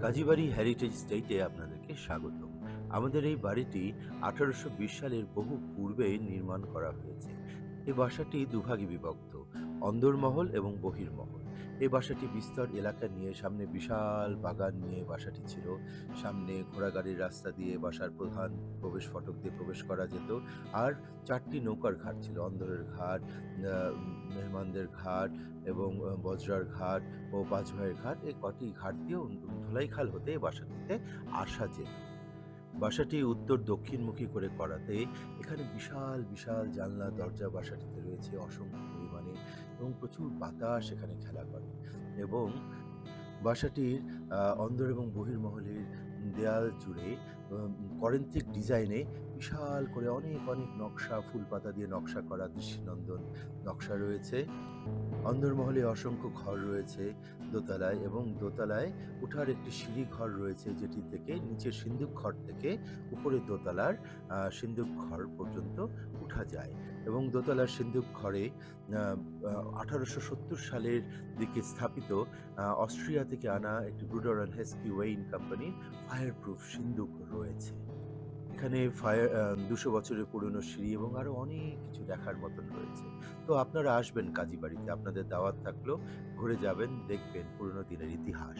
Kazibari heritage স্টেটে আপনাদেরকে স্বাগত। আমাদের এই বাড়িটি ১৮২০ সালের বহু পূর্বে নির্মাণ করা হয়েছে। এই বাসাটি দুভাগে বিভক্ত, অন্দরমহল এবং বহির্মহল। এই বাসাটি বিস্তর এলাকা নিয়ে, সামনে বিশাল বাগান নিয়ে বাসাটি ছিল। সামনে ঘোড়াগাড়ির রাস্তা দিয়ে বাসার প্রধান প্রবেশ ফটক দিয়ে প্রবেশ করা যেত। আর ৪টি নৌকার ঘাট ছিল। অন্দরের ঘাট, মেহমানদের ঘাট এবং বজরার ঘাট ও পাঁচভাইয়ের ঘাট, এই কটি ঘাট দিয়ে ধোলাইখাল হতে এই বাসাটিতে আসা যেত। বাসাটি উত্তর দক্ষিণমুখী করে করাতে এখানে বিশাল বিশাল জানলা দরজা বাসাটিতে রয়েছে অসংখ্য পরিমাণে, এবং প্রচুর বাতাস এখানে খেলা করে। এবং বাসাটির অন্দর এবং বহির্মহলের দেয়াল জুড়ে করেন্থিক ডিজাইনে বিশাল করে অনেক অনেক নকশা, ফুলপাতা দিয়ে নকশা করা দৃষ্টিনন্দন নকশা রয়েছে। অন্দরমহলে অসংখ্য ঘর রয়েছে দোতলায়, এবং দোতলায় উঠার একটি সিঁড়ি ঘর রয়েছে, যেটি থেকে নিচের সিন্দুক ঘর থেকে উপরে দোতলার সিন্দুক ঘর পর্যন্ত উঠা যায়। এবং দোতলার সিন্দুক ঘরে ১৮৭০ সালের দিকে স্থাপিত অস্ট্রিয়া থেকে আনা একটি ব্রুডার অ্যান্ড হেস্কি ওয়েইন কোম্পানির ফায়ার প্রুফ সিন্দুক রয়েছে। এখানে ২০০ বছরের পুরনো সিঁড়ি এবং আরো অনেক কিছু দেখার মতন রয়েছে। তো আপনারা আসবেন কাজীবাড়িতে, আপনাদের দাওয়াত থাকলো। ঘুরে যাবেন, দেখবেন পুরনো দিনের ইতিহাস।